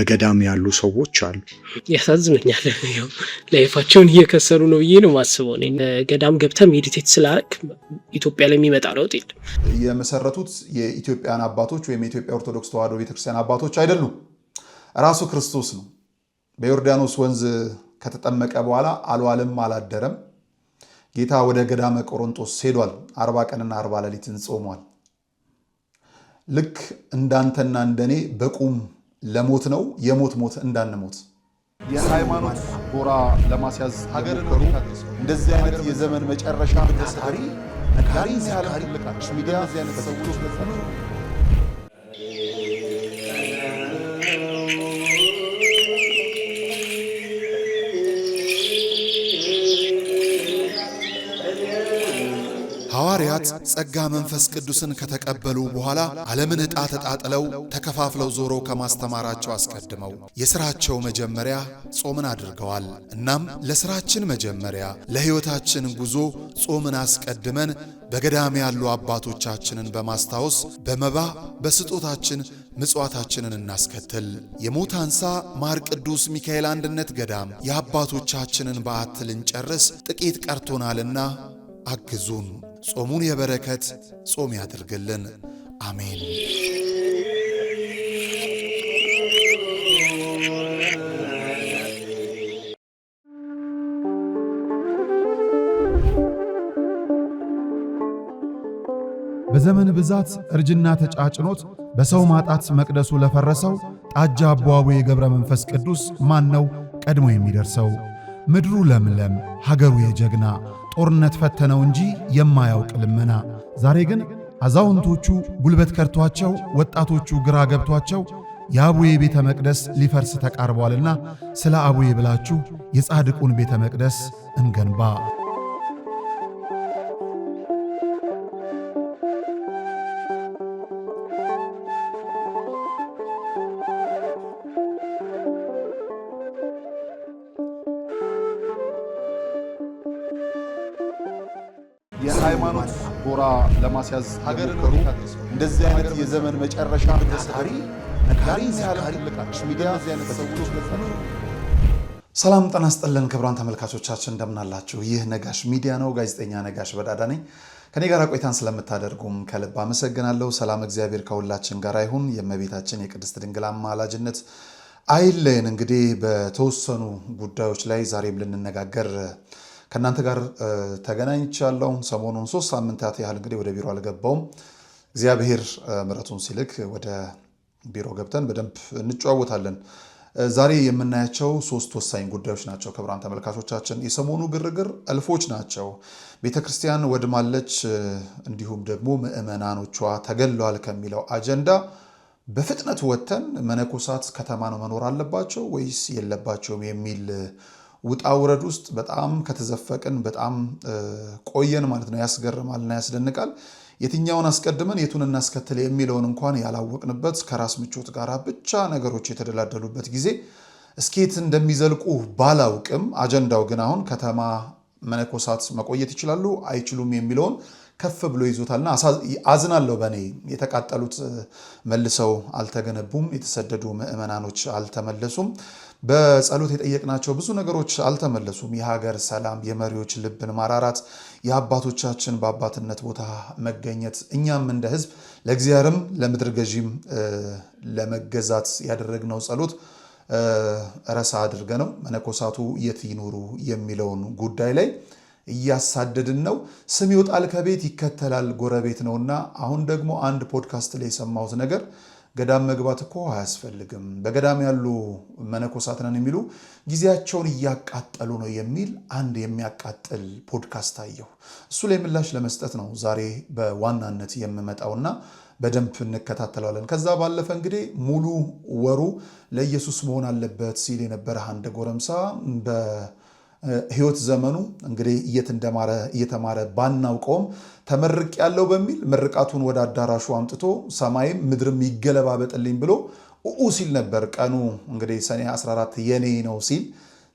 በገዳም ያሉ ሰዎች አሉ። ያሳዝነኛል። ያው ላይፋቸውን እየከሰሩ ነው ብዬ ነው ማስበው። እኔ ገዳም ገብተህ ሜዲቴት ስላደረክ ኢትዮጵያ ላይ የሚመጣ ለውጥ የለም። የመሰረቱት የኢትዮጵያን አባቶች ወይም የኢትዮጵያ ኦርቶዶክስ ተዋሕዶ ቤተክርስቲያን አባቶች አይደሉም፣ ራሱ ክርስቶስ ነው። በዮርዳኖስ ወንዝ ከተጠመቀ በኋላ አልዋለም አላደረም። ጌታ ወደ ገዳመ ቆሮንጦስ ሄዷል። 40 ቀንና 40 ሌሊትን ጾሟል። ልክ እንዳንተና እንደኔ በቁም ለሞት ነው፣ የሞት ሞት እንዳንሞት። የሃይማኖት ጎራ ለማስያዝ ሀገር ነው። እንደዚህ አይነት የዘመን መጨረሻ ታሪ ነጋሪ ያለ ሚዲያ አይነት ሰዎች ሐዋርያት ጸጋ መንፈስ ቅዱስን ከተቀበሉ በኋላ ዓለምን ዕጣ ተጣጥለው ተከፋፍለው ዞሮ ከማስተማራቸው አስቀድመው የሥራቸው መጀመሪያ ጾምን አድርገዋል። እናም ለሥራችን መጀመሪያ ለሕይወታችን ጉዞ ጾምን አስቀድመን በገዳም ያሉ አባቶቻችንን በማስታወስ በመባ በስጦታችን ምጽዋታችንን እናስከትል። የሞት አንሳ ማር ቅዱስ ሚካኤል አንድነት ገዳም የአባቶቻችንን በዓት ልንጨርስ ጥቂት ቀርቶናልና አግዙን። ጾሙን የበረከት ጾም ያድርግልን። አሜን። በዘመን ብዛት እርጅና ተጫጭኖት በሰው ማጣት መቅደሱ ለፈረሰው ጣጃ አቧዌ የገብረ መንፈስ ቅዱስ ማን ነው ቀድሞ የሚደርሰው? ምድሩ ለምለም ሀገሩ የጀግና ጦርነት ፈተነው እንጂ የማያውቅ ልመና። ዛሬ ግን አዛውንቶቹ ጉልበት ከርቷቸው ወጣቶቹ ግራ ገብቷቸው የአቡዬ ቤተ መቅደስ ሊፈርስ ተቃርቧልና ስለ አቡዬ ብላችሁ የጻድቁን ቤተ መቅደስ እንገንባ። የሃይማኖት ጎራ ለማስያዝ ሀገር ነው። እንደዚህ አይነት የዘመን መጨረሻ ታሪ ነጋሪ ያለ ሚዲያ አይነት ሰዎች ሰላም ጤና ይስጥልን ክቡራን ተመልካቾቻችን እንደምናላችሁ። ይህ ነጋሽ ሚዲያ ነው። ጋዜጠኛ ነጋሽ በዳዳ ነኝ። ከኔ ጋር ቆይታን ስለምታደርጉም ከልብ አመሰግናለሁ። ሰላም እግዚአብሔር ከሁላችን ጋር ይሁን። የእመቤታችን የቅድስት ድንግል አማላጅነት አይለየን። እንግዲህ በተወሰኑ ጉዳዮች ላይ ዛሬም ልንነጋገር ከናንተ ጋር ተገናኝቻለሁ። ሰሞኑን 3 ሳምንታት ያህል እንግዲህ ወደ ቢሮ አልገባውም። እግዚአብሔር ምሕረቱን ሲልክ ወደ ቢሮ ገብተን በደንብ እንጨዋወታለን። ዛሬ የምናያቸው 3 ወሳኝ ጉዳዮች ናቸው። ክቡራን ተመልካቾቻችን የሰሞኑ ግርግር እልፎች ናቸው። ቤተክርስቲያን ወድማለች፣ እንዲሁም ደግሞ ምዕመናኖቿ ተገለዋል ከሚለው አጀንዳ በፍጥነት ወጥተን መነኮሳት ከተማ ነው መኖር አለባቸው ወይስ የለባቸውም የሚል ውጣ ውረድ ውስጥ በጣም ከተዘፈቅን በጣም ቆየን ማለት ነው። ያስገርማልና ያስደንቃል። የትኛውን አስቀድመን የቱን እናስከትል የሚለውን እንኳን ያላወቅንበት ከራስ ምቾት ጋር ብቻ ነገሮች የተደላደሉበት ጊዜ እስኬት እንደሚዘልቁ ባላውቅም አጀንዳው ግን አሁን ከተማ መነኮሳት መቆየት ይችላሉ አይችሉም የሚለውን ከፍ ብሎ ይዞታልና አዝናለሁ። በኔ የተቃጠሉት መልሰው አልተገነቡም፣ የተሰደዱ ምዕመናኖች አልተመለሱም፣ በጸሎት የጠየቅናቸው ብዙ ነገሮች አልተመለሱም። የሀገር ሰላም፣ የመሪዎች ልብን ማራራት፣ የአባቶቻችን በአባትነት ቦታ መገኘት፣ እኛም እንደ ሕዝብ ለእግዚአብሔርም ለምድር ገዢም ለመገዛት ያደረግነው ጸሎት ረሳ አድርገ ነው መነኮሳቱ የት ይኖሩ የሚለውን ጉዳይ ላይ እያሳደድን ነው። ስም ይወጣል ከቤት ይከተላል ጎረቤት ነውና አሁን ደግሞ አንድ ፖድካስት ላይ የሰማሁት ነገር ገዳም መግባት እኮ አያስፈልግም፣ በገዳም ያሉ መነኮሳት ነን የሚሉ ጊዜያቸውን እያቃጠሉ ነው የሚል አንድ የሚያቃጥል ፖድካስት አየሁ። እሱ ላይ ምላሽ ለመስጠት ነው ዛሬ በዋናነት የምመጣውና በደንብ እንከታተላለን። ከዛ ባለፈ እንግዲህ ሙሉ ወሩ ለኢየሱስ መሆን አለበት ሲል የነበረ አንድ ጎረምሳ በህይወት ዘመኑ እንግዲህ እየተማረ ባናውቀውም ተመርቅ ያለው በሚል ምርቃቱን ወደ አዳራሹ አምጥቶ ሰማይም ምድርም ይገለባበጥልኝ ብሎ ሲል ነበር። ቀኑ እንግዲህ ሰኔ 14 የኔ ነው ሲል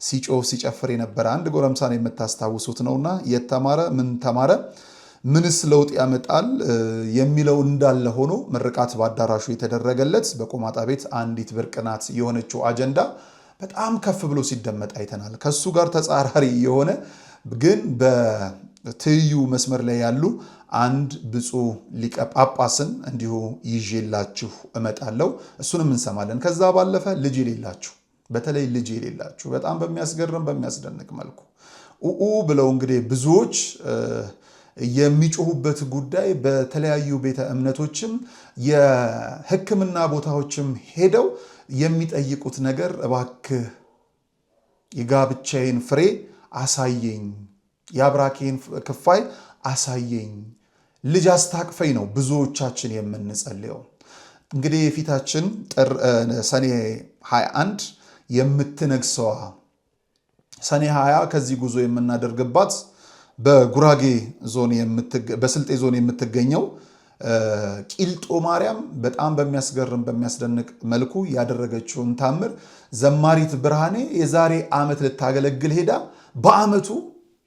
ሲጮህ ሲጨፍር የነበረ አንድ ጎረምሳን የምታስታውሱት ነውና የተማረ ምን ተማረ? ምንስ ለውጥ ያመጣል የሚለው እንዳለ ሆኖ ምርቃት በአዳራሹ የተደረገለት በቆማጣ ቤት አንዲት ብርቅናት የሆነችው አጀንዳ በጣም ከፍ ብሎ ሲደመጥ አይተናል። ከሱ ጋር ተጻራሪ የሆነ ግን በትይዩ መስመር ላይ ያሉ አንድ ብፁዕ ሊቀ ጳጳስን እንዲሁ ይዤላችሁ እመጣለሁ። እሱንም እንሰማለን። ከዛ ባለፈ ልጅ የሌላችሁ በተለይ ልጅ የሌላችሁ በጣም በሚያስገርም በሚያስደንቅ መልኩ ብለው እንግዲህ ብዙዎች የሚጮሁበት ጉዳይ በተለያዩ ቤተ እምነቶችም የሕክምና ቦታዎችም ሄደው የሚጠይቁት ነገር እባክህ የጋብቻዬን ፍሬ አሳየኝ፣ የአብራኬን ክፋይ አሳየኝ፣ ልጅ አስታቅፈኝ ነው ብዙዎቻችን የምንጸልየው። እንግዲህ የፊታችን ሰኔ 21 የምትነግሰዋ ሰኔ 20 ከዚህ ጉዞ የምናደርግባት በጉራጌ ዞን በስልጤ ዞን የምትገኘው ቂልጦ ማርያም በጣም በሚያስገርም በሚያስደንቅ መልኩ ያደረገችውን ታምር ዘማሪት ብርሃኔ የዛሬ ዓመት ልታገለግል ሄዳ በዓመቱ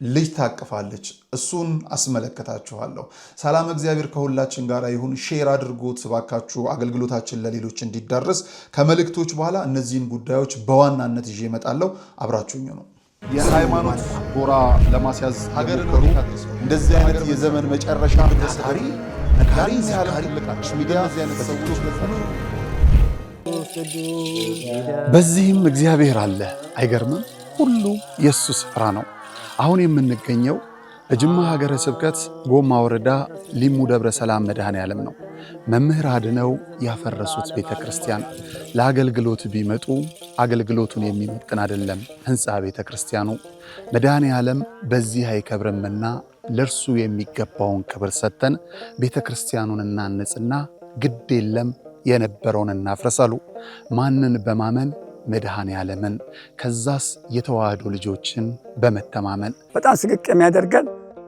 ልጅ ታቅፋለች። እሱን አስመለከታችኋለሁ። ሰላም እግዚአብሔር ከሁላችን ጋር ይሁን። ሼር አድርጉት ባካችሁ፣ አገልግሎታችን ለሌሎች እንዲዳረስ። ከመልእክቶች በኋላ እነዚህን ጉዳዮች በዋናነት ይዤ እመጣለሁ። አብራችሁኝ ነው። የሃይማኖት ጎራ ለማስያዝ ሀገር ነው። እንደዚህ አይነት የዘመን መጨረሻ ታታሪ ነጋሪ ሲያልቃች ሚዲያ ዚያነት ሰዎች በዚህም እግዚአብሔር አለ። አይገርምም? ሁሉ የሱ ስፍራ ነው። አሁን የምንገኘው በጅማ ሀገረ ስብከት ጎማ ወረዳ ሊሙ ደብረ ሰላም መድኃኔዓለም ነው። መምህር አድነው ያፈረሱት ቤተ ክርስቲያን ለአገልግሎት ቢመጡ አገልግሎቱን የሚመጥን አይደለም ህንፃ ቤተ ክርስቲያኑ። መድኃኔዓለም በዚህ አይከብርምና ለእርሱ የሚገባውን ክብር ሰጥተን ቤተ ክርስቲያኑን እናንጽና ግድ የለም የነበረውን እናፍረሳሉ። ማንን በማመን? መድኃኔዓለምን። ከዛስ የተዋህዶ ልጆችን በመተማመን በጣም ስቅቅ የሚያደርገን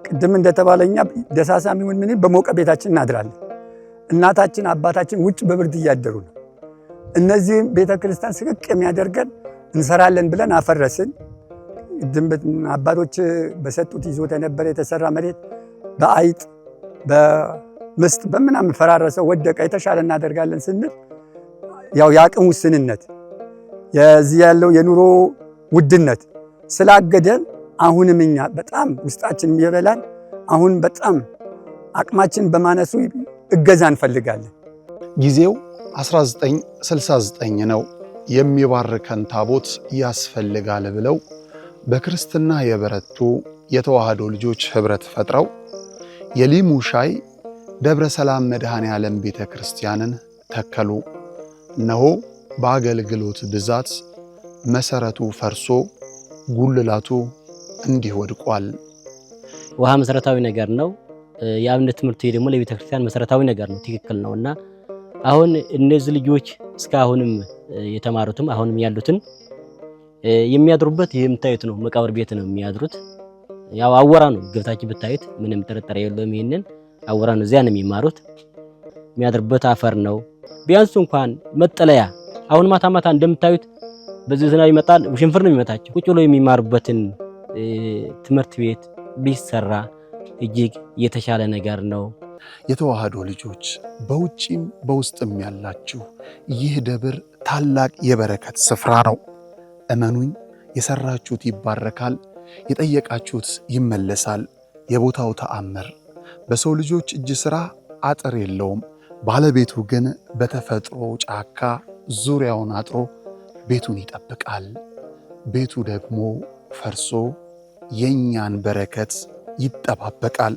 ቅድም እንደተባለኛ ደሳሳም ይሁን ምን በሞቀ ቤታችን እናድራለን። እናታችን አባታችን ውጭ በብርድ እያደሩ ነው። እነዚህም ቤተ ክርስቲያን ስቅቅ የሚያደርገን እንሰራለን ብለን አፈረስን። አባቶች በሰጡት ይዞት የነበረ የተሰራ መሬት በአይጥ በምስጥ በምናምን ፈራረሰው ወደቀ። የተሻለ እናደርጋለን ስንል ያው የአቅም ውስንነት የዚህ ያለው የኑሮ ውድነት ስላገደን አሁንም እኛ በጣም ውስጣችን የሚበላን አሁን በጣም አቅማችን በማነሱ እገዛ እንፈልጋለን። ጊዜው 1969 ነው። የሚባርከን ታቦት ያስፈልጋል ብለው በክርስትና የበረቱ የተዋህዶ ልጆች ህብረት ፈጥረው የሊሙ ሻይ ደብረ ሰላም መድኃኔዓለም ቤተ ክርስቲያንን ተከሉ። እነሆ በአገልግሎት ብዛት መሰረቱ ፈርሶ ጉልላቱ እንዲህ ወድቋል። ውሃ መሰረታዊ ነገር ነው። የአብነት ትምህርት ደግሞ ለቤተ ክርስቲያን መሰረታዊ ነገር ነው። ትክክል ነውና አሁን እነዚህ ልጆች እስካሁንም የተማሩትም አሁንም ያሉትን የሚያድሩበት የምታዩት ነው። መቃብር ቤት ነው የሚያድሩት። ያው አወራ ነው ገብታችሁ ብታዩት ምንም ጥርጥር የለውም። ይሄንን አወራ ነው። እዚያ ነው የሚማሩት። የሚያድሩበት አፈር ነው። ቢያንስ እንኳን መጠለያ አሁን ማታ ማታ እንደምታዩት በዚህ ዝናብ ይመጣል፣ ውሽንፍር ነው የሚመታቸው። ቁጭ ብሎ የሚማሩበትን ትምህርት ቤት ቢሰራ እጅግ የተሻለ ነገር ነው። የተዋህዶ ልጆች በውጪም በውስጥም ያላችሁ ይህ ደብር ታላቅ የበረከት ስፍራ ነው። እመኑኝ፣ የሰራችሁት ይባረካል፣ የጠየቃችሁት ይመለሳል። የቦታው ተአምር በሰው ልጆች እጅ ሥራ አጥር የለውም። ባለቤቱ ግን በተፈጥሮ ጫካ ዙሪያውን አጥሮ ቤቱን ይጠብቃል። ቤቱ ደግሞ ፈርሶ የኛን በረከት ይጠባበቃል።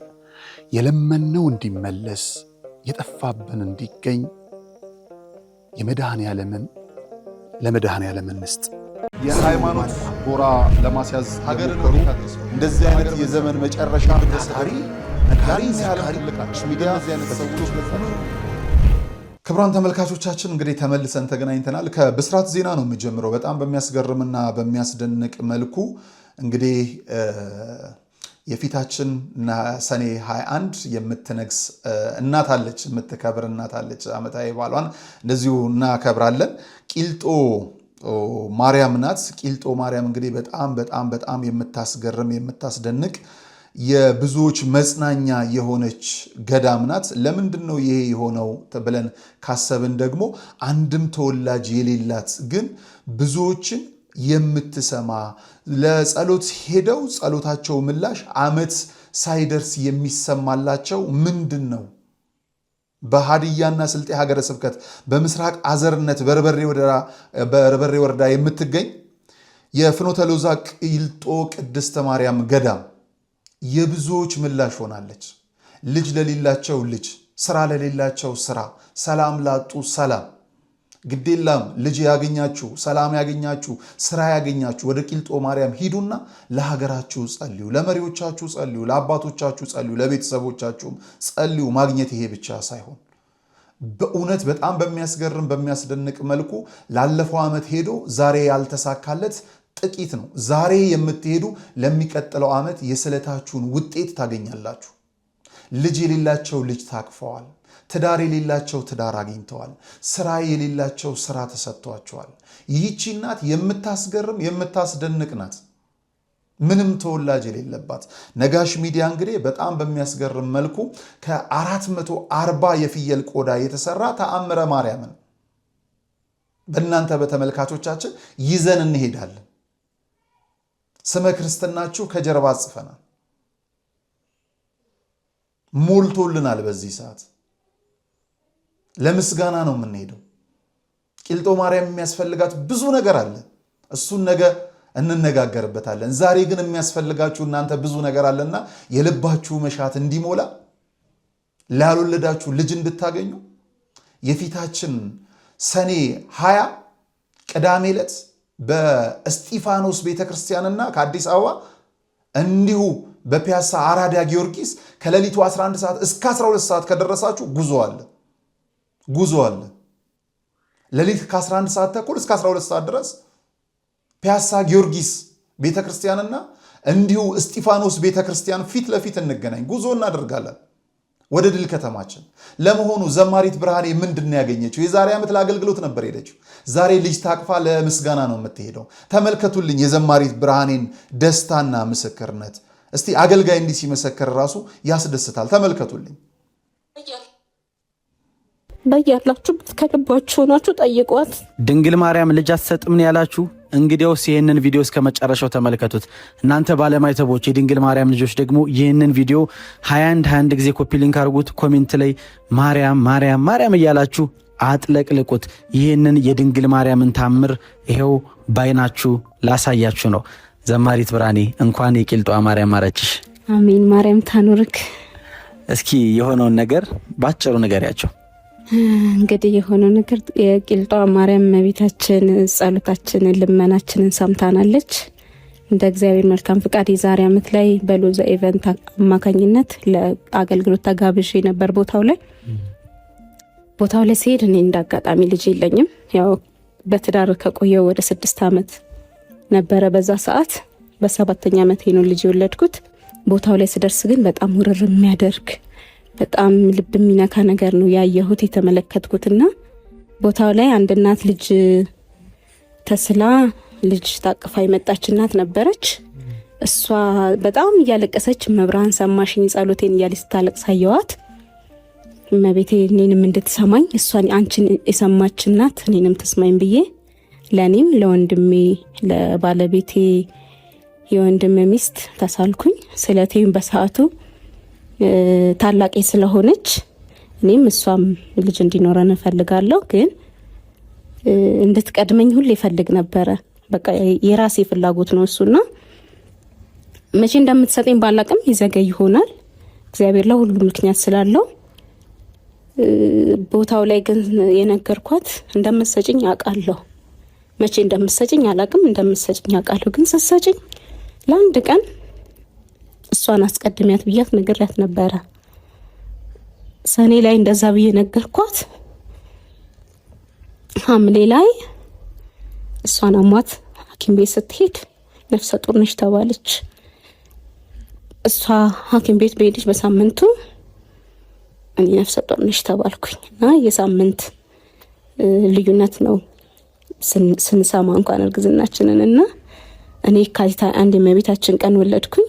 የለመነው እንዲመለስ የጠፋብን እንዲገኝ ለመድኃኔዓለም እንስጥ። የሃይማኖት ጎራ ለማስያዝ ሀገር ነው። እንደዚህ አይነት የዘመን መጨረሻ ታታሪ ነጋሪ ሲያልቃች ሚዲያ ዚያነት ሰዎች ክቡራን ተመልካቾቻችን እንግዲህ ተመልሰን ተገናኝተናል። ከብስራት ዜና ነው የሚጀምረው። በጣም በሚያስገርምና በሚያስደንቅ መልኩ እንግዲህ የፊታችን ሰኔ 21 የምትነግስ እናት አለች፣ የምትከብር እናት አለች። ዓመታዊ በዓሏን እንደዚሁ እናከብራለን። ቂልጦ ማርያም ናት። ቂልጦ ማርያም እንግዲህ በጣም የምታስገርም የምታስደንቅ የብዙዎች መጽናኛ የሆነች ገዳም ናት። ለምንድነው ይሄ የሆነው ተብለን ካሰብን ደግሞ አንድም ተወላጅ የሌላት ግን ብዙዎችን የምትሰማ ለጸሎት ሄደው ጸሎታቸው ምላሽ ዓመት ሳይደርስ የሚሰማላቸው ምንድነው? በሃዲያና ስልጤ ሀገረ ስብከት በምስራቅ አዘርነት በርበሬ ወረዳ የምትገኝ የፍኖተ ሎዛ ቂልጦ ቅድስተ ማርያም ገዳም የብዙዎች ምላሽ ሆናለች። ልጅ ለሌላቸው ልጅ፣ ስራ ለሌላቸው ስራ፣ ሰላም ላጡ ሰላም። ግዴላም ልጅ ያገኛችሁ፣ ሰላም ያገኛችሁ፣ ስራ ያገኛችሁ ወደ ቂልጦ ማርያም ሂዱና ለሀገራችሁ ጸልዩ፣ ለመሪዎቻችሁ ጸልዩ፣ ለአባቶቻችሁ ጸልዩ፣ ለቤተሰቦቻችሁም ጸልዩ። ማግኘት ይሄ ብቻ ሳይሆን በእውነት በጣም በሚያስገርም በሚያስደንቅ መልኩ ላለፈው ዓመት ሄዶ ዛሬ ያልተሳካለት ጥቂት ነው። ዛሬ የምትሄዱ ለሚቀጥለው ዓመት የስለታችሁን ውጤት ታገኛላችሁ። ልጅ የሌላቸው ልጅ ታቅፈዋል። ትዳር የሌላቸው ትዳር አግኝተዋል። ስራ የሌላቸው ስራ ተሰጥቷቸዋል። ይህቺ እናት የምታስገርም የምታስደንቅ ናት። ምንም ተወላጅ የሌለባት ነጋሽ ሚዲያ እንግዲህ በጣም በሚያስገርም መልኩ ከ440 የፍየል ቆዳ የተሰራ ተአምረ ማርያምን በእናንተ በተመልካቾቻችን ይዘን እንሄዳለን። ስመ ክርስትናችሁ ከጀርባ ጽፈናል። ሞልቶልናል። በዚህ ሰዓት ለምስጋና ነው የምንሄደው። ቂልጦ ማርያም የሚያስፈልጋት ብዙ ነገር አለ። እሱን ነገ እንነጋገርበታለን። ዛሬ ግን የሚያስፈልጋችሁ እናንተ ብዙ ነገር አለና የልባችሁ መሻት እንዲሞላ ላልወለዳችሁ ልጅ እንድታገኙ የፊታችን ሰኔ 20 ቅዳሜ ዕለት በእስጢፋኖስ ቤተክርስቲያንና ከአዲስ አበባ እንዲሁ በፒያሳ አራዳ ጊዮርጊስ ከሌሊቱ 11 ሰዓት እስከ 12 ሰዓት ከደረሳችሁ ጉዞ አለ። ሌሊት ከ11 ሰዓት ተኩል እስከ 12 ሰዓት ድረስ ፒያሳ ጊዮርጊስ ቤተክርስቲያንና እንዲሁ እስጢፋኖስ ቤተክርስቲያን ፊት ለፊት እንገናኝ። ጉዞ እናደርጋለን ወደ ድል ከተማችን። ለመሆኑ ዘማሪት ብርሃኔ ምንድነው ያገኘችው? የዛሬ ዓመት ለአገልግሎት ነበር ሄደችው። ዛሬ ልጅ ታቅፋ ለምስጋና ነው የምትሄደው። ተመልከቱልኝ የዘማሪት ብርሃኔን ደስታና ምስክርነት። እስቲ አገልጋይ እንዲህ ሲመሰክር ራሱ ያስደስታል። ተመልከቱልኝ። በያላችሁ ከልባችሁ ሆናችሁ ጠይቋት። ድንግል ማርያም ልጅ አትሰጥም ያላችሁ እንግዲያውስ ይህንን ቪዲዮ እስከ መጨረሻው ተመልከቱት። እናንተ ባለማይተቦች የድንግል ማርያም ልጆች ደግሞ ይህንን ቪዲዮ 21 ጊዜ ኮፒ ሊንክ አድርጉት። ኮሜንት ላይ ማርያም ማርያም ማርያም እያላችሁ አጥለቅልቁት። ይህንን የድንግል ማርያምን ታምር ይሄው ባይናችሁ ላሳያችሁ ነው። ዘማሪት ብርሃኔ እንኳን የቂልጧ ማርያም ማረችሽ። አሜን። ማርያም ታኑርክ። እስኪ የሆነውን ነገር ባጭሩ ንገሪያቸው። እንግዲህ የሆነው ነገር የቂልጧ ማርያም እመቤታችን ጸሎታችንን ልመናችንን ሰምታናለች። እንደ እግዚአብሔር መልካም ፍቃድ የዛሬ ዓመት ላይ በሎዛ ኢቨንት አማካኝነት ለአገልግሎት ተጋብዤ ነበር። ቦታው ላይ ሲሄድ እኔ እንዳጋጣሚ ልጅ የለኝም። ያው በትዳር ከቆየው ወደ 6 ዓመት ነበረ። በዛ ሰዓት በ7ኛ ዓመቴ ነው ልጅ የወለድኩት። ቦታው ላይ ስደርስ ግን በጣም ውርር የሚያደርግ በጣም ልብ የሚነካ ነገር ነው ያየሁት የተመለከትኩትና ቦታው ላይ አንድ እናት ልጅ ተስላ ልጅ ታቅፋ የመጣች እናት ነበረች። እሷ በጣም እያለቀሰች መብራን ሰማሽኝ ጸሎቴን እያለች ስታለቅስ አየኋት። እመቤቴ እኔንም እንድትሰማኝ እሷን አንቺን የሰማች እናት እኔንም ተስማኝ ብዬ ለኔም ለወንድሜ ለባለቤቴ የወንድም ሚስት ተሳልኩኝ። ስለቴም በሰዓቱ ታላቄ ስለሆነች እኔም እሷም ልጅ እንዲኖረን እፈልጋለሁ፣ ግን እንድትቀድመኝ ሁሌ እፈልግ ነበረ። በቃ የራሴ ፍላጎት ነው እሱና መቼ እንደምትሰጠኝ ባላቅም ይዘገይ ይሆናል። እግዚአብሔር ለሁሉ ምክንያት ስላለው ቦታው ላይ ግን የነገርኳት እንደምትሰጭኝ አውቃለሁ። መቼ እንደምትሰጭኝ አላቅም፣ እንደምትሰጭኝ አውቃለሁ። ግን ስትሰጭኝ ለአንድ ቀን እሷን አስቀድሚያት ብያት ነግሬያት ነበረ። ሰኔ ላይ እንደዛ ብዬ ነገርኳት። ሐምሌ ላይ እሷን አሟት ሐኪም ቤት ስትሄድ ነፍሰ ጡር ነሽ ተባለች። እሷ ሐኪም ቤት በሄደች በሳምንቱ እኔ ነፍሰ ጡር ነሽ ተባልኩኝ እና የሳምንት ልዩነት ነው ስንሰማ እንኳን እርግዝናችንን እና እኔ የካቲት 1 የእመቤታችን ቀን ወለድኩኝ።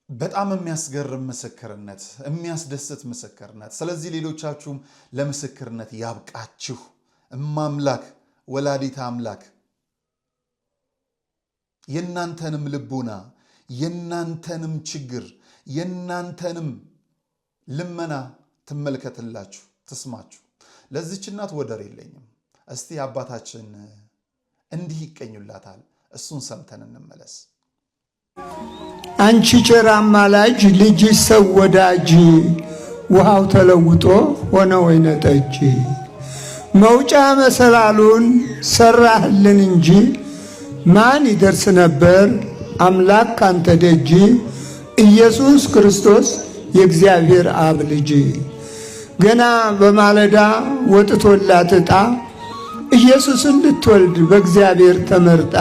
በጣም የሚያስገርም ምስክርነት፣ የሚያስደስት ምስክርነት። ስለዚህ ሌሎቻችሁም ለምስክርነት ያብቃችሁ። እማምላክ ወላዲተ አምላክ የናንተንም ልቦና የናንተንም ችግር የናንተንም ልመና ትመልከትላችሁ፣ ትስማችሁ። ለዚች እናት ወደር የለኝም። እስቲ አባታችን እንዲህ ይቀኙላታል። እሱን ሰምተን እንመለስ። አንቺ ቸር አማላጅ ልጅሽ ሰው ወዳጅ ውሃው ተለውጦ ሆነ ወይነ ጠጅ መውጫ መሰላሉን ሰራህልን እንጂ ማን ይደርስ ነበር አምላክ ካንተ ደጅ ኢየሱስ ክርስቶስ የእግዚአብሔር አብ ልጅ ገና በማለዳ ወጥቶላት ዕጣ ኢየሱስን ልትወልድ በእግዚአብሔር ተመርጣ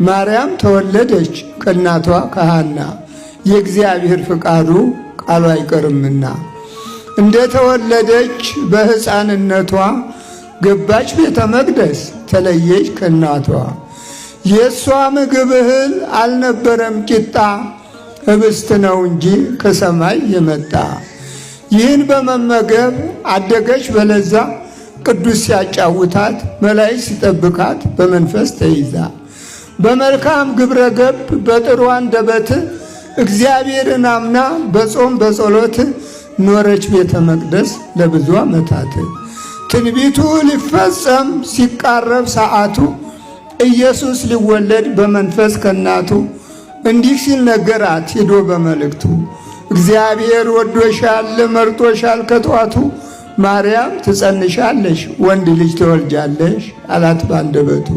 ማርያም ተወለደች ከእናቷ ከሐና የእግዚአብሔር ፍቃዱ ቃሉ አይቀርምና እንደ ተወለደች በሕፃንነቷ ገባች ቤተ መቅደስ ተለየች ከእናቷ የእሷ ምግብ እህል አልነበረም ቂጣ ህብስት ነው እንጂ ከሰማይ የመጣ ይህን በመመገብ አደገች በለዛ ቅዱስ ሲያጫውታት መላእክት ሲጠብቃት በመንፈስ ተይዛ በመልካም ግብረ ገብ በጥሩ አንደበት እግዚአብሔርን አምና በጾም በጸሎት ኖረች ቤተ መቅደስ ለብዙ ዓመታት። ትንቢቱ ሊፈጸም ሲቃረብ ሰዓቱ ኢየሱስ ሊወለድ በመንፈስ ከናቱ እንዲህ ሲል ነገራት ሄዶ በመልእክቱ እግዚአብሔር ወዶሻል መርጦሻል ከጧቱ ማርያም ትጸንሻለሽ ወንድ ልጅ ትወልጃለሽ አላት ባንደበቱ።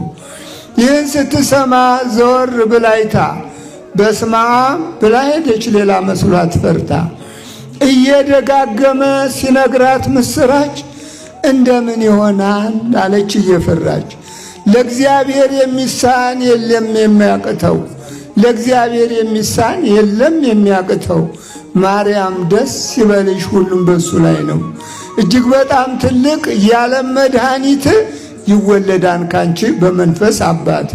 ይህን ስትሰማ ዘወር ብላይታ በስመ አብ ብላ ሄደች ሌላ መስሏት ፈርታ እየደጋገመ ሲነግራት ምስራች እንደምን ይሆናል አለች እየፈራች። ለእግዚአብሔር የሚሳን የለም የሚያቅተው ለእግዚአብሔር የሚሳን የለም የሚያቅተው ማርያም ደስ ይበልሽ ሁሉም በሱ ላይ ነው እጅግ በጣም ትልቅ የዓለም መድኃኒት ይወለዳን ካንቺ በመንፈስ አባት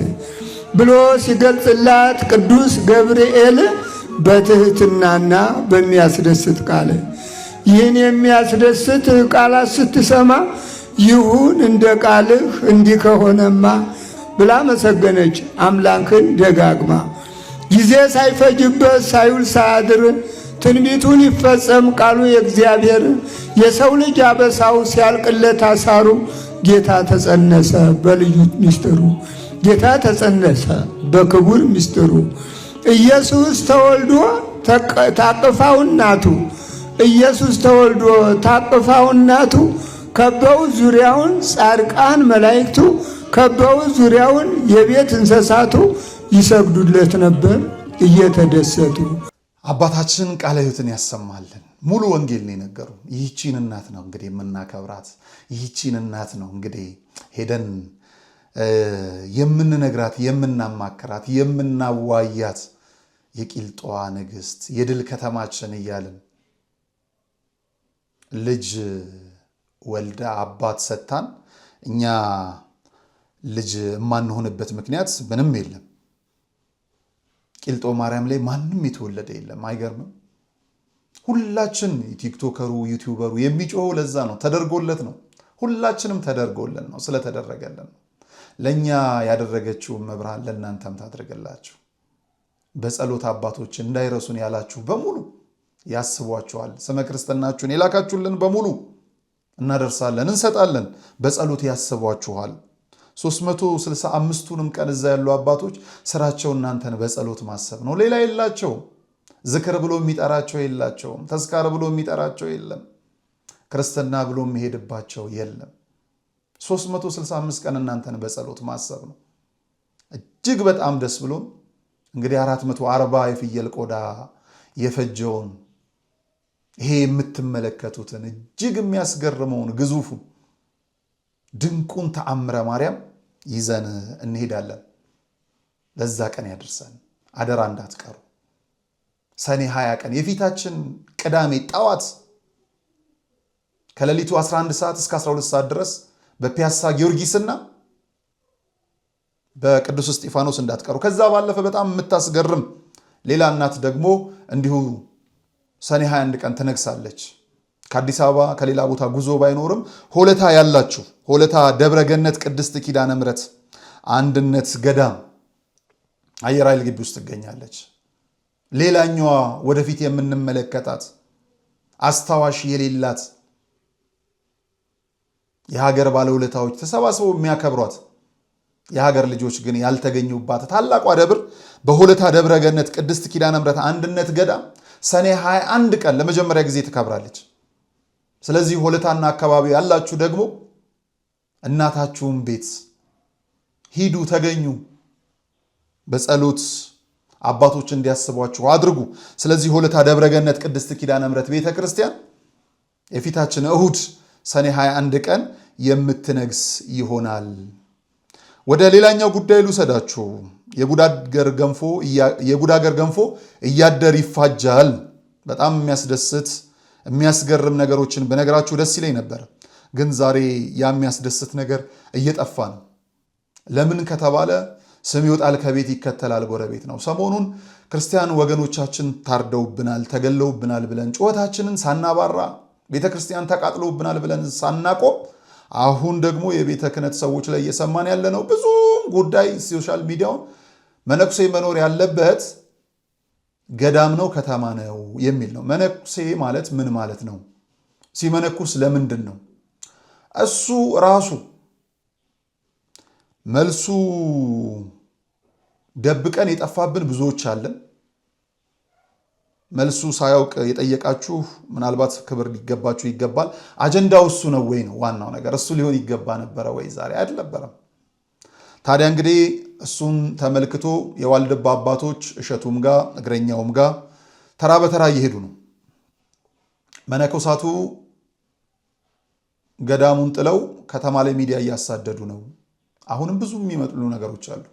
ብሎ ሲገልጽላት ቅዱስ ገብርኤል በትህትናና በሚያስደስት ቃል ይህን የሚያስደስት ቃላት ስትሰማ ይሁን እንደ ቃልህ እንዲህ ከሆነማ ብላ መሰገነች አምላክን ደጋግማ። ጊዜ ሳይፈጅበት ሳይውል ሳያድር ትንቢቱን ይፈጸም ቃሉ የእግዚአብሔር የሰው ልጅ አበሳው ሲያልቅለት አሳሩ ጌታ ተጸነሰ በልዩ ምስጢሩ ጌታ ተጸነሰ በክቡር ምስጢሩ ኢየሱስ ተወልዶ ታቅፋው እናቱ ኢየሱስ ተወልዶ ታቅፋው እናቱ ከበው ዙሪያውን ጻድቃን መላእክቱ ከበው ዙሪያውን የቤት እንስሳቱ ይሰግዱለት ነበር እየተደሰቱ። አባታችን ቃለ ሕይወትን ያሰማልን። ሙሉ ወንጌል ነው የነገሩ። ይህቺን እናት ነው እንግዲህ የምናከብራት። ይህቺን እናት ነው እንግዲህ ሄደን የምንነግራት፣ የምናማክራት፣ የምናዋያት የቂልጧ ንግሥት የድል ከተማችን እያልን ልጅ ወልዳ አባት ሰጥታን እኛ ልጅ የማንሆንበት ምክንያት ምንም የለም። ቂልጦ ማርያም ላይ ማንም የተወለደ የለም። አይገርምም? ሁላችን ቲክቶከሩ ዩቲዩበሩ የሚጮኸው ለዛ ነው፣ ተደርጎለት ነው። ሁላችንም ተደርጎለን ነው፣ ስለተደረገለን ነው። ለእኛ ያደረገችውን መብርሃን ለእናንተም ታድርግላችሁ። በጸሎት አባቶች እንዳይረሱን ያላችሁ በሙሉ ያስቧችኋል። ስመ ክርስትናችሁን የላካችሁልን በሙሉ እናደርሳለን፣ እንሰጣለን። በጸሎት ያስቧችኋል። 365ቱንም ቀን እዛ ያሉ አባቶች ስራቸው እናንተን በጸሎት ማሰብ ነው። ሌላ የላቸውም። ዝክር ብሎ የሚጠራቸው የላቸውም። ተዝካር ብሎ የሚጠራቸው የለም። ክርስትና ብሎ የሚሄድባቸው የለም። 365 ቀን እናንተን በጸሎት ማሰብ ነው። እጅግ በጣም ደስ ብሎን እንግዲህ 440 የፍየል ቆዳ የፈጀውን ይሄ የምትመለከቱትን እጅግ የሚያስገርመውን ግዙፉን ድንቁን ተአምረ ማርያም ይዘን እንሄዳለን። ለዛ ቀን ያደርሰን። አደራ እንዳትቀሩ። ሰኔ 20 ቀን የፊታችን ቅዳሜ ጠዋት ከሌሊቱ 11 ሰዓት እስከ 12 ሰዓት ድረስ በፒያሳ ጊዮርጊስና በቅዱስ እስጢፋኖስ እንዳትቀሩ። ከዛ ባለፈ በጣም የምታስገርም ሌላ እናት ደግሞ እንዲሁ ሰኔ 21 ቀን ትነግሳለች። ከአዲስ አበባ ከሌላ ቦታ ጉዞ ባይኖርም ሆለታ ያላችሁ ሆለታ ደብረገነት ቅድስት ኪዳነ ምሕረት አንድነት ገዳም አየር ኃይል ግቢ ውስጥ ትገኛለች። ሌላኛዋ ወደፊት የምንመለከታት አስታዋሽ የሌላት የሀገር ባለውለታዎች ተሰባስበው የሚያከብሯት የሀገር ልጆች ግን ያልተገኙባት ታላቋ ደብር በሆለታ ደብረገነት ቅድስት ኪዳነ ምሕረት አንድነት ገዳም ሰኔ 21 ቀን ለመጀመሪያ ጊዜ ትከብራለች። ስለዚህ ሆለታና አካባቢ ያላችሁ ደግሞ እናታችሁን ቤት ሂዱ፣ ተገኙ፣ በጸሎት አባቶች እንዲያስቧችሁ አድርጉ። ስለዚህ ሆለታ ደብረገነት ቅድስት ኪዳነ ምሕረት ቤተክርስቲያን የፊታችን እሁድ ሰኔ 21 ቀን የምትነግስ ይሆናል። ወደ ሌላኛው ጉዳይ ልውሰዳችሁ። የጉድ አገር ገንፎ እያደር ይፋጃል። በጣም የሚያስደስት የሚያስገርም ነገሮችን በነገራችሁ ደስ ይለኝ ነበር፣ ግን ዛሬ የሚያስደስት ነገር እየጠፋ ነው። ለምን ከተባለ ስም ይወጣል ከቤት ይከተላል ጎረቤት ነው። ሰሞኑን ክርስቲያን ወገኖቻችን ታርደውብናል፣ ተገለውብናል ብለን ጩኸታችንን ሳናባራ ቤተክርስቲያን ተቃጥሎብናል ብለን ሳናቆም አሁን ደግሞ የቤተ ክህነት ሰዎች ላይ እየሰማን ያለ ነው። ብዙ ጉዳይ ሶሻል ሚዲያውን መነኩሴ መኖር ያለበት ገዳም ነው ከተማ ነው የሚል ነው። መነኩሴ ማለት ምን ማለት ነው? ሲመነኩስ ለምንድን ነው? እሱ ራሱ መልሱ ደብቀን የጠፋብን ብዙዎች አለን። መልሱ ሳያውቅ የጠየቃችሁ ምናልባት ክብር ሊገባችሁ ይገባል። አጀንዳው እሱ ነው ወይ ነው ዋናው ነገር። እሱ ሊሆን ይገባ ነበረ ወይ? ዛሬ አይደለም። ታዲያ እንግዲህ እሱን ተመልክቶ የዋልድባ አባቶች እሸቱም ጋር እግረኛውም ጋር ተራ በተራ እየሄዱ ነው። መነኮሳቱ ገዳሙን ጥለው ከተማ ላይ ሚዲያ እያሳደዱ ነው። አሁንም ብዙ የሚመጥሉ ነገሮች አሉ።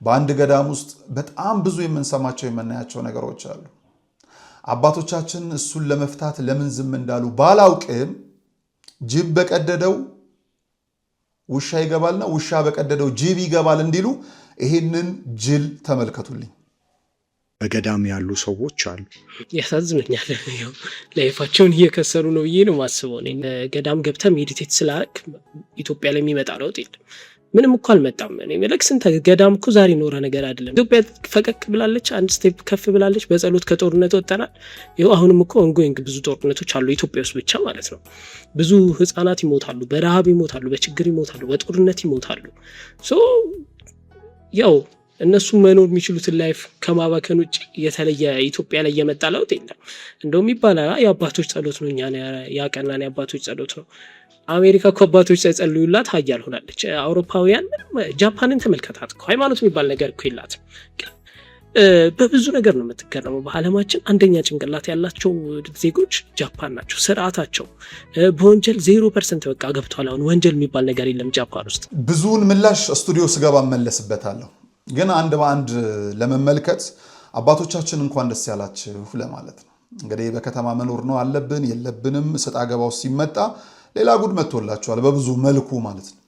በአንድ ገዳም ውስጥ በጣም ብዙ የምንሰማቸው የምናያቸው ነገሮች አሉ። አባቶቻችን እሱን ለመፍታት ለምን ዝም እንዳሉ ባላውቅም ጅብ በቀደደው ውሻ ይገባልና ውሻ በቀደደው ጅብ ይገባል እንዲሉ ይሄንን ጅል ተመልከቱልኝ። በገዳም ያሉ ሰዎች አሉ። ያሳዝነኛል። ላይፋቸውን እየከሰሩ ነው ብዬ ነው ማስበው። ገዳም ገብተህ ሜዲቴት ስላደረግ ኢትዮጵያ ላይ የሚመጣ ለውጥ የለም። ምንም እኮ አልመጣም። እኔ መልክ ስንት ገዳም እኮ ዛሬ ኖረ ነገር አይደለም። ኢትዮጵያ ፈቀቅ ብላለች፣ አንድ ስቴፕ ከፍ ብላለች። በጸሎት ከጦርነት ወጣናል። ይኸው አሁንም እኮ ኦንጎይንግ ብዙ ጦርነቶች አሉ ኢትዮጵያ ውስጥ ብቻ ማለት ነው። ብዙ ህፃናት ይሞታሉ፣ በረሃብ ይሞታሉ፣ በችግር ይሞታሉ፣ በጦርነት ይሞታሉ። ሶ ያው እነሱ መኖር የሚችሉትን ላይፍ ከማባከን ውጭ የተለየ ኢትዮጵያ ላይ የመጣ ለውጥ የለም። እንደውም ይባላል የአባቶች ጸሎት ነው እኛን ያቀናን፣ የአባቶች ጸሎት ነው። አሜሪካ እኮ አባቶች ሳይጸልዩላት ሀያል ሆናለች። አውሮፓውያን ጃፓንን ተመልከታት እኮ ሃይማኖት የሚባል ነገር እኮ የላትም። በብዙ ነገር ነው የምትገረመው። በዓለማችን አንደኛ ጭንቅላት ያላቸው ዜጎች ጃፓን ናቸው። ስርዓታቸው በወንጀል 0% በቃ ገብቷል። አሁን ወንጀል የሚባል ነገር የለም ጃፓን ውስጥ። ብዙውን ምላሽ ስቱዲዮ ስገባ እመለስበታለሁ፣ ግን አንድ በአንድ ለመመልከት አባቶቻችን እንኳን ደስ ያላችሁ ለማለት ነው። እንግዲህ በከተማ መኖር ነው አለብን የለብንም ሰጣ ገባው ሲመጣ ሌላ ጉድ መጥቶላቸዋል በብዙ መልኩ ማለት ነው።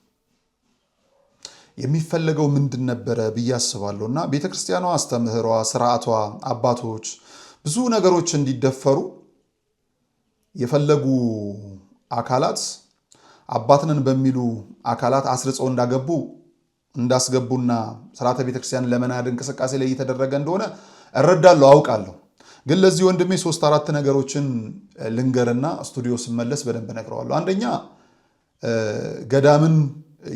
የሚፈለገው ምንድን ነበረ ብዬ አስባለሁና ቤተክርስቲያኗ አስተምህሯ፣ ስርዓቷ፣ አባቶች ብዙ ነገሮች እንዲደፈሩ የፈለጉ አካላት አባትነን በሚሉ አካላት አስርጸው እንዳስገቡና ስርዓተ ቤተክርስቲያን ለመናድ እንቅስቃሴ ላይ እየተደረገ እንደሆነ እረዳለሁ፣ አውቃለሁ። ግን ለዚህ ወንድሜ 3-4 ነገሮችን ልንገርና ስቱዲዮ ስመለስ በደንብ ነግረዋለሁ። አንደኛ ገዳምን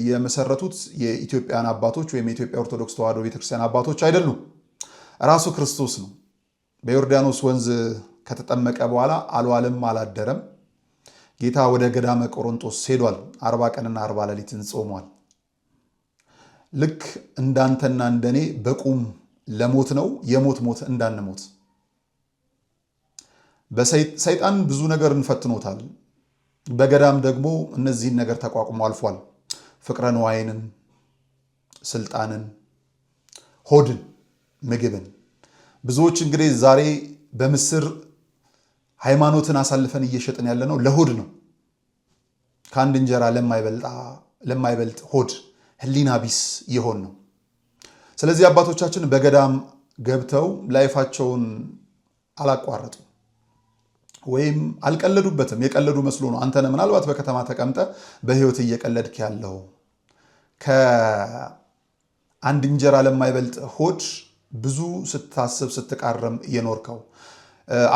የመሰረቱት የኢትዮጵያን አባቶች ወይም የኢትዮጵያ ኦርቶዶክስ ተዋሕዶ ቤተክርስቲያን አባቶች አይደሉም፣ ራሱ ክርስቶስ ነው። በዮርዳኖስ ወንዝ ከተጠመቀ በኋላ አልዋለም አላደረም። ጌታ ወደ ገዳመ ቆሮንጦስ ሄዷል። 40 ቀንና 40 ሌሊትን ጾሟል። ልክ እንዳንተና እንደኔ በቁም ለሞት ነው፣ የሞት ሞት እንዳንሞት። በሰይጣን ብዙ ነገር እንፈትኖታል። በገዳም ደግሞ እነዚህን ነገር ተቋቁሞ አልፏል። ፍቅረ ነዋይንን፣ ስልጣንን፣ ሆድን፣ ምግብን። ብዙዎች እንግዲህ ዛሬ በምስር ሃይማኖትን አሳልፈን እየሸጥን ያለ ነው ለሆድ ነው። ከአንድ እንጀራ ለማይበልጥ ሆድ ህሊና ቢስ ይሆን ነው። ስለዚህ አባቶቻችን በገዳም ገብተው ላይፋቸውን አላቋረጡ ወይም አልቀለዱበትም። የቀለዱ መስሎ ነው። አንተ ነህ ምናልባት በከተማ ተቀምጠ በህይወት እየቀለድክ ያለው ከአንድ እንጀራ ለማይበልጥ ሆድ ብዙ ስታስብ ስትቃረም እየኖርከው።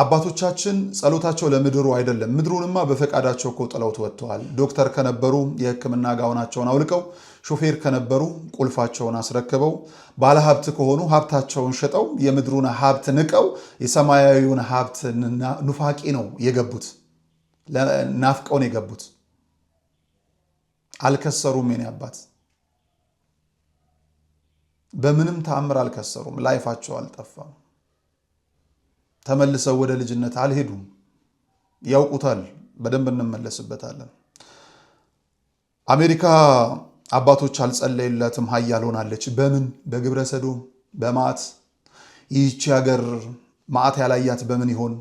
አባቶቻችን ጸሎታቸው ለምድሩ አይደለም፣ ምድሩንማ በፈቃዳቸው እኮ ጥለውት ወጥተዋል። ዶክተር ከነበሩ የሕክምና ጋውናቸውን አውልቀው፣ ሾፌር ከነበሩ ቁልፋቸውን አስረክበው፣ ባለሀብት ከሆኑ ሀብታቸውን ሸጠው የምድሩን ሀብት ንቀው የሰማያዊውን ሀብት ኑፋቂ ነው የገቡት፣ ናፍቀው ነው የገቡት። አልከሰሩም። የኔ አባት በምንም ተአምር አልከሰሩም። ላይፋቸው አልጠፋም። ተመልሰው ወደ ልጅነት አልሄዱም። ያውቁታል። በደንብ እንመለስበታለን። አሜሪካ አባቶች አልጸለዩላትም፣ ሀያል ሆናለች። በምን? በግብረ ሰዶም፣ በማዕት። ይህቺ ሀገር ማዕት ያላያት በምን ይሆን?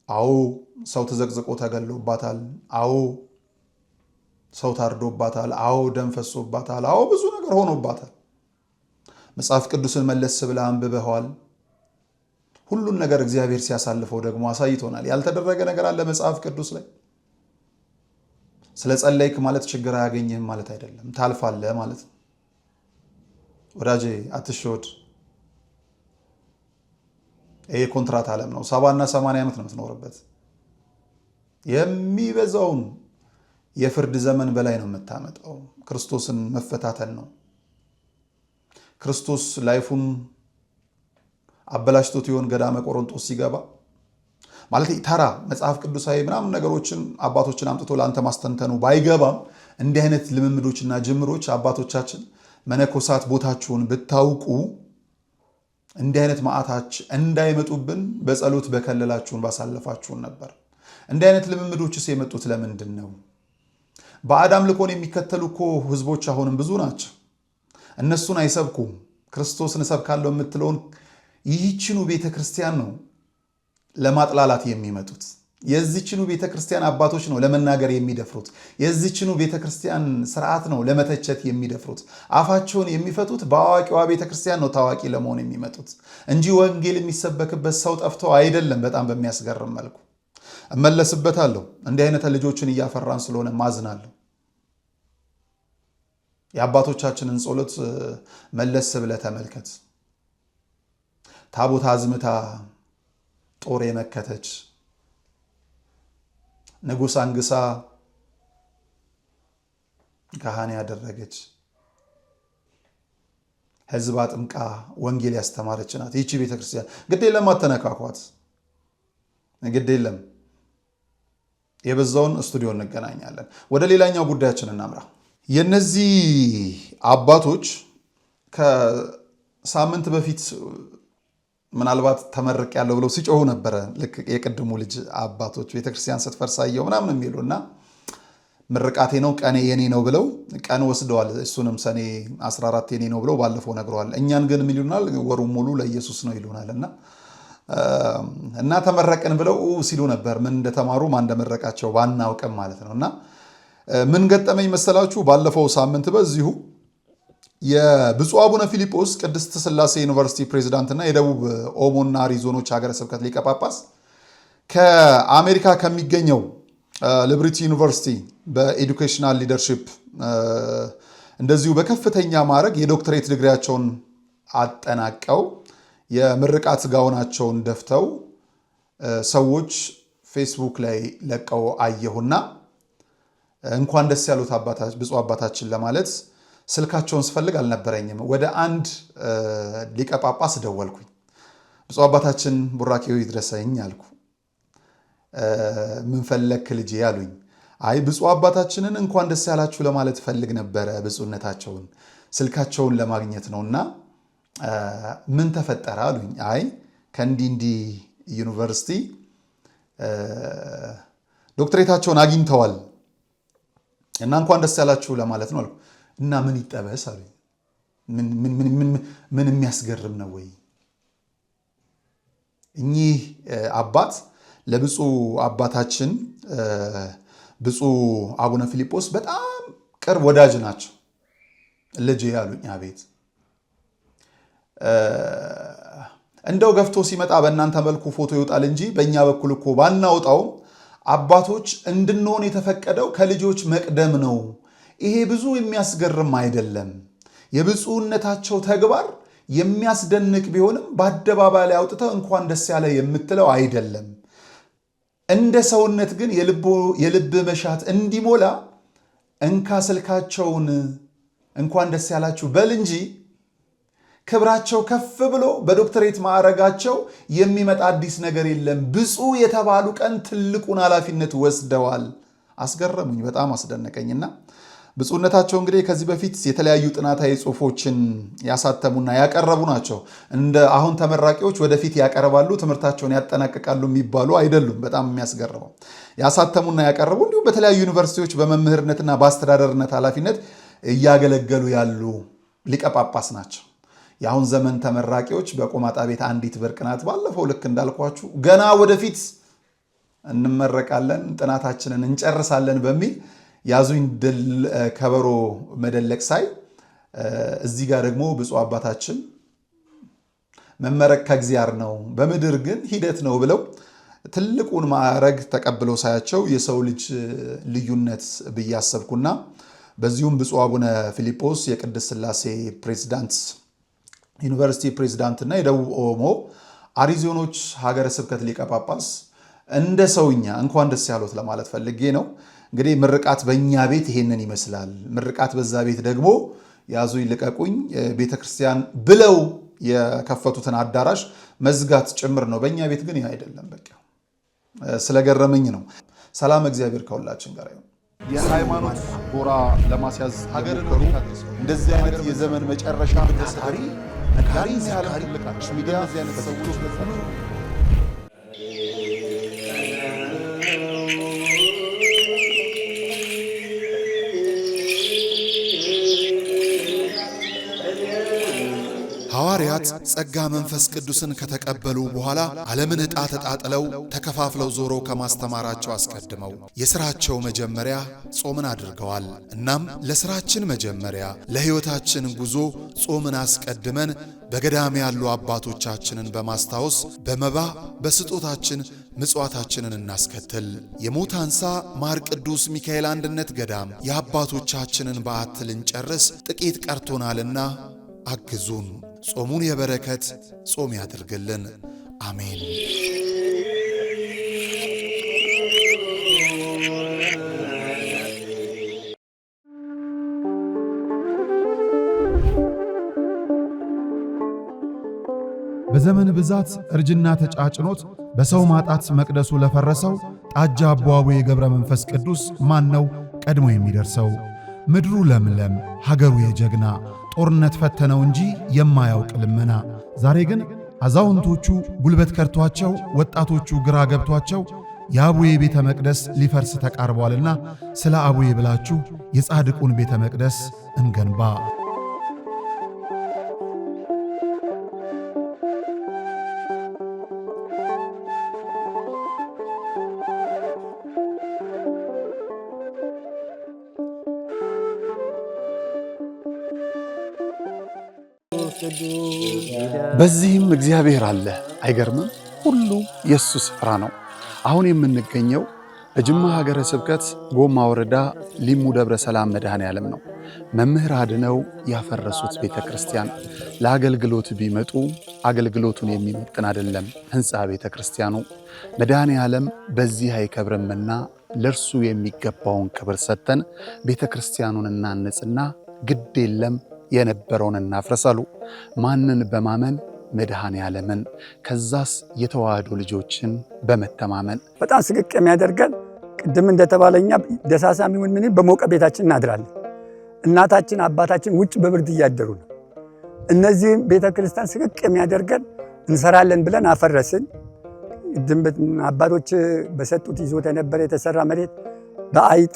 አዎ ሰው ተዘቅዝቆ ተገሎባታል። አዎ ሰው ታርዶባታል። አዎ ደም ፈሶባታል። አዎ ብዙ ነገር ሆኖባታል። መጽሐፍ ቅዱስን መለስ ብለህ አንብበዋል። ሁሉን ነገር እግዚአብሔር ሲያሳልፈው ደግሞ አሳይቶናል። ያልተደረገ ነገር አለ መጽሐፍ ቅዱስ ላይ? ስለ ጸለይክ ማለት ችግር አያገኝህም ማለት አይደለም፣ ታልፋለህ ማለት ነው። ወዳጄ አትሾድ። ይሄ ኮንትራት ዓለም ነው። 70 እና 80 ዓመት ነው የምትኖርበት። የሚበዛውን የፍርድ ዘመን በላይ ነው የምታመጣው። ክርስቶስን መፈታተን ነው። ክርስቶስ ላይፉን አበላሽቶት ይሆን ገዳመ ቆሮንጦስ ሲገባ? ማለት ተራ መጽሐፍ ቅዱሳዊ ምናምን ነገሮችን አባቶችን አምጥቶ ለአንተ ማስተንተኑ ባይገባም እንዲህ አይነት ልምምዶችና ጅምሮች አባቶቻችን መነኮሳት ቦታችሁን ብታውቁ እንዲህ አይነት ማዕታች እንዳይመጡብን በጸሎት በከለላችሁን ባሳለፋችሁን ነበር። እንዲህ አይነት ልምምዶችስ የመጡት ለምንድን ነው? በአዳም ልኮን የሚከተሉ እኮ ህዝቦች አሁንም ብዙ ናቸው። እነሱን አይሰብኩም። ክርስቶስን እሰብካለሁ የምትለውን ይህችኑ ቤተ ክርስቲያን ነው ለማጥላላት የሚመጡት። የዚችኑ ቤተ ክርስቲያን አባቶች ነው ለመናገር የሚደፍሩት። የዚችኑ ቤተ ክርስቲያን ስርዓት ነው ለመተቸት የሚደፍሩት። አፋቸውን የሚፈቱት በአዋቂዋ ቤተ ክርስቲያን ነው ታዋቂ ለመሆን የሚመጡት እንጂ ወንጌል የሚሰበክበት ሰው ጠፍቶ አይደለም። በጣም በሚያስገርም መልኩ እመለስበታለሁ። እንዲህ አይነት ልጆችን እያፈራን ስለሆነ ማዝናለሁ። የአባቶቻችንን ጸሎት መለስ ብለህ ተመልከት። ታቦት አዝምታ ጦር የመከተች ንጉሥ አንግሳ ካህን ያደረገች ሕዝብ አጥምቃ ወንጌል ያስተማረች ናት ይቺ ቤተክርስቲያን። ግድ የለም አተነካኳት፣ ግድ የለም። የበዛውን ስቱዲዮ እንገናኛለን። ወደ ሌላኛው ጉዳያችን እናምራ። የነዚህ አባቶች ከሳምንት በፊት ምናልባት ተመረቅ ያለው ብለው ሲጮሁ ነበረ። ልክ የቅድሙ ልጅ አባቶች ቤተክርስቲያን ስትፈርሳየው ምናምን የሚሉና ምርቃቴ ነው ቀኔ የኔ ነው ብለው ቀን ወስደዋል። እሱንም ሰኔ 14 የኔ ነው ብለው ባለፈው ነግረዋል። እኛን ግን ምን ይሉናል? ወሩ ሙሉ ለኢየሱስ ነው ይሉናል። እና ተመረቅን ብለው ሲሉ ነበር። ምን እንደተማሩ ማን እንደመረቃቸው ባናውቅም ማለት ነው። እና ምን ገጠመኝ መሰላችሁ? ባለፈው ሳምንት በዚሁ የብፁዕ አቡነ ፊልጶስ ቅድስት ሥላሴ ዩኒቨርሲቲ ፕሬዚዳንትና የደቡብ ኦሞና አሪዞኖች ሀገረ ስብከት ሊቀ ጳጳስ ከአሜሪካ ከሚገኘው ሊበርቲ ዩኒቨርሲቲ በኤዱኬሽናል ሊደርሺፕ እንደዚሁ በከፍተኛ ማዕረግ የዶክትሬት ዲግሪያቸውን አጠናቀው የምርቃት ጋውናቸውን ደፍተው ሰዎች ፌስቡክ ላይ ለቀው አየሁና እንኳን ደስ ያሉት ብፁዕ አባታችን ለማለት ስልካቸውን ስፈልግ አልነበረኝም። ወደ አንድ ሊቀ ጳጳስ ደወልኩኝ። ብፁዕ አባታችን ቡራኬው ይድረሰኝ አልኩ። ምን ፈለክ ልጄ አሉኝ። አይ ብፁዕ አባታችንን እንኳን ደስ ያላችሁ ለማለት ፈልግ ነበረ ብፁዕነታቸውን ስልካቸውን ለማግኘት ነውና ምን ተፈጠረ አሉኝ። አይ ከእንዲህ ዩኒቨርሲቲ ዶክትሬታቸውን አግኝተዋል እና እንኳን ደስ ያላችሁ ለማለት ነው አልኩ። እና ምን ይጠበስ አሉኝ። ምን የሚያስገርም ነው ወይ? እኚህ አባት ለብፁዕ አባታችን ብፁዕ አቡነ ፊልጶስ በጣም ቅርብ ወዳጅ ናቸው። ልጅ ያሉኝ አቤት። እንደው ገፍቶ ሲመጣ በእናንተ መልኩ ፎቶ ይወጣል እንጂ በእኛ በኩል እኮ ባናወጣው አባቶች እንድንሆን የተፈቀደው ከልጆች መቅደም ነው። ይሄ ብዙ የሚያስገርም አይደለም። የብፁዕነታቸው ተግባር የሚያስደንቅ ቢሆንም በአደባባይ ላይ አውጥተው እንኳን ደስ ያለ የምትለው አይደለም። እንደ ሰውነት ግን የልብ መሻት እንዲሞላ እንካ ስልካቸውን እንኳን ደስ ያላችሁ በል እንጂ ክብራቸው ከፍ ብሎ በዶክተሬት ማዕረጋቸው የሚመጣ አዲስ ነገር የለም። ብፁዕ የተባሉ ቀን ትልቁን ኃላፊነት ወስደዋል። አስገረሙኝ፣ በጣም አስደነቀኝና ብፁዕነታቸው እንግዲህ ከዚህ በፊት የተለያዩ ጥናታዊ ጽሑፎችን ያሳተሙና ያቀረቡ ናቸው። እንደ አሁን ተመራቂዎች ወደፊት ያቀርባሉ፣ ትምህርታቸውን ያጠናቅቃሉ የሚባሉ አይደሉም። በጣም የሚያስገርመው ያሳተሙና ያቀረቡ እንዲሁም በተለያዩ ዩኒቨርሲቲዎች በመምህርነትና በአስተዳደርነት ኃላፊነት እያገለገሉ ያሉ ሊቀ ጳጳስ ናቸው። የአሁን ዘመን ተመራቂዎች በቆማጣ ቤት አንዲት ብርቅ ናት። ባለፈው ልክ እንዳልኳችሁ ገና ወደፊት እንመረቃለን፣ ጥናታችንን እንጨርሳለን በሚል ያዙኝ ድል ከበሮ መደለቅ ሳይ እዚህ ጋር ደግሞ ብፁዕ አባታችን መመረቅ ከእግዚአብሔር ነው በምድር ግን ሂደት ነው ብለው ትልቁን ማዕረግ ተቀብለው ሳያቸው የሰው ልጅ ልዩነት ብያሰብኩና በዚሁም ብፁዕ አቡነ ፊልጶስ የቅድስት ሥላሴ ፕሬዝዳንት ዩኒቨርሲቲ ፕሬዝዳንትና የደቡብ ኦሞ አሪዞኖች ሀገረ ስብከት ሊቀ ጳጳስ እንደ ሰውኛ እንኳን ደስ ያሉት ለማለት ፈልጌ ነው። እንግዲህ ምርቃት በእኛ ቤት ይሄንን ይመስላል። ምርቃት በዛ ቤት ደግሞ ያዙኝ ልቀቁኝ ቤተክርስቲያን ብለው የከፈቱትን አዳራሽ መዝጋት ጭምር ነው። በእኛ ቤት ግን አይደለም። በቃ ስለገረመኝ ነው። ሰላም እግዚአብሔር ከሁላችን ጋር ይሁን። የሃይማኖት ጎራ ለማስያዝ ሀገርን እንደዚህ አይነት የዘመን መጨረሻ ተሳሪ ነጋሪ ሲያልቅ ሚዲያ አይነት ሰዎች ሐዋርያት ጸጋ መንፈስ ቅዱስን ከተቀበሉ በኋላ ዓለምን ዕጣ ተጣጥለው ተከፋፍለው ዞረው ከማስተማራቸው አስቀድመው የሥራቸው መጀመሪያ ጾምን አድርገዋል። እናም ለሥራችን መጀመሪያ ለሕይወታችን ጉዞ ጾምን አስቀድመን በገዳም ያሉ አባቶቻችንን በማስታወስ በመባ በስጦታችን ምጽዋታችንን እናስከትል። የሞታንሳ ማር ቅዱስ ሚካኤል አንድነት ገዳም የአባቶቻችንን በዓት ልንጨርስ ጥቂት ቀርቶናልና አግዙን። ጾሙን የበረከት ጾም ያድርግልን። አሜን። በዘመን ብዛት እርጅና ተጫጭኖት በሰው ማጣት መቅደሱ ለፈረሰው ጣጃ አቧዌ የገብረ መንፈስ ቅዱስ ማን ነው ቀድሞ የሚደርሰው? ምድሩ ለምለም ሀገሩ የጀግና ጦርነት ፈተነው እንጂ የማያውቅ ልመና። ዛሬ ግን አዛውንቶቹ ጉልበት ከርቷቸው፣ ወጣቶቹ ግራ ገብቷቸው የአቡዬ ቤተ መቅደስ ሊፈርስ ተቃርቧልና ስለ አቡዬ ብላችሁ የጻድቁን ቤተ መቅደስ እንገንባ። በዚህም እግዚአብሔር አለ። አይገርምም? ሁሉ የሱ ስፍራ ነው። አሁን የምንገኘው በጅማ ሀገረ ስብከት ጎማ ወረዳ ሊሙ ደብረ ሰላም መድኃኔዓለም ነው። መምህር አድነው ያፈረሱት ቤተ ክርስቲያን ለአገልግሎት ቢመጡ አገልግሎቱን የሚመጥን አይደለም ሕንፃ ቤተ ክርስቲያኑ። መድኃኔዓለም በዚህ አይከብርምና ለእርሱ የሚገባውን ክብር ሰጥተን ቤተ ክርስቲያኑን እናንጽና ግድ የለም የነበረውን እናፍረሳሉ። ማንን በማመን? መድኃኔዓለምን። ከዛስ የተዋህዶ ልጆችን በመተማመን። በጣም ስቅቅ የሚያደርገን ቅድም እንደተባለኛ ደሳሳም ይሁን ምን በሞቀ ቤታችን እናድራለን። እናታችን አባታችን ውጭ በብርድ እያደሩ ነው። እነዚህም ቤተ ክርስቲያን ስቅቅ የሚያደርገን እንሰራለን ብለን አፈረስን። አባቶች በሰጡት ይዞታ የነበረ የተሰራ መሬት በአይጥ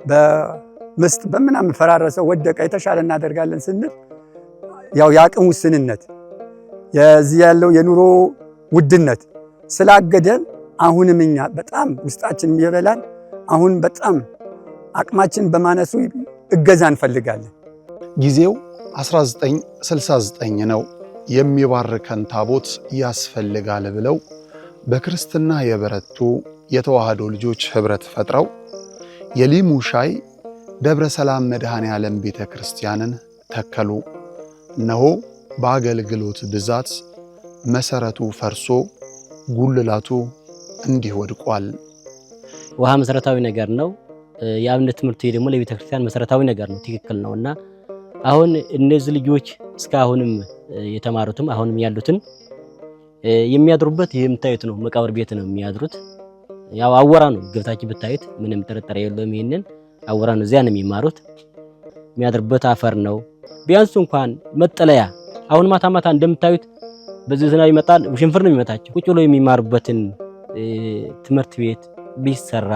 በምስጥ በምናምን ፈራረሰው ወደቀ። የተሻለ እናደርጋለን ስንል ያው የአቅም ውስንነት የዚህ ያለው የኑሮ ውድነት ስላገደን አሁንም እኛ በጣም ውስጣችን የሚበላን አሁን በጣም አቅማችን በማነሱ እገዛ እንፈልጋለን። ጊዜው 1969 ነው። የሚባርከን ታቦት ያስፈልጋል ብለው በክርስትና የበረቱ የተዋህዶ ልጆች ህብረት ፈጥረው የሊሙ ሻይ ደብረ ሰላም መድኃኔ ዓለም ቤተ ክርስቲያንን ተከሉ። እነሆ በአገልግሎት ብዛት መሰረቱ ፈርሶ ጉልላቱ እንዲህ ወድቋል። ውሃ መሰረታዊ ነገር ነው። የአብነት ትምህርት ደግሞ ለቤተ ክርስቲያን መሰረታዊ ነገር ነው፣ ትክክል ነውና አሁን እነዚህ ልጆች እስካሁንም የተማሩትም አሁንም ያሉትን የሚያድሩበት የምታዩት ነው፣ መቃብር ቤት ነው የሚያድሩት። ያው አወራ ነው ገብታችሁ ብታዩት ምንም ጥርጥር የለውም። ይሄንን አወራ ነው፣ እዚያ ነው የሚማሩት። የሚያድሩበት አፈር ነው። ቢያንስ እንኳን መጠለያ አሁን ማታ ማታ እንደምታዩት በዚህ ዝናብ ይመጣል፣ ሽንፍር ነው የሚመታቸው። ቁጭ ብሎ የሚማሩበትን ትምህርት ቤት ቢሰራ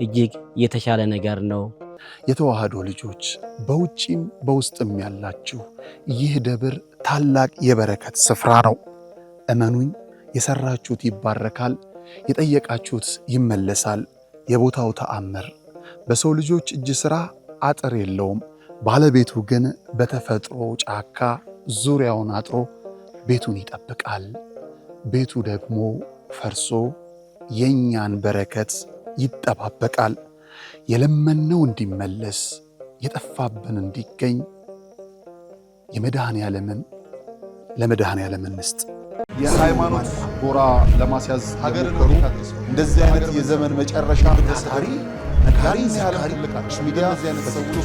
እጅግ የተሻለ ነገር ነው። የተዋህዶ ልጆች በውጪም በውስጥም ያላችሁ ይህ ደብር ታላቅ የበረከት ስፍራ ነው። እመኑኝ፣ የሰራችሁት ይባረካል፣ የጠየቃችሁት ይመለሳል። የቦታው ተአምር በሰው ልጆች እጅ ሥራ አጥር የለውም። ባለቤቱ ግን በተፈጥሮ ጫካ ዙሪያውን አጥሮ ቤቱን ይጠብቃል። ቤቱ ደግሞ ፈርሶ የኛን በረከት ይጠባበቃል። የለመነው እንዲመለስ የጠፋብን እንዲገኝ ለመድኃኔ ዓለም እንስጥ። የሃይማኖት ጎራ ለማስያዝ ሀገር ነው። እንደዚህ አይነት የዘመን መጨረሻ ታሪ ነጋሪ ሲያልቅ ሚዲያ እንደዚህ አይነት ሰዎች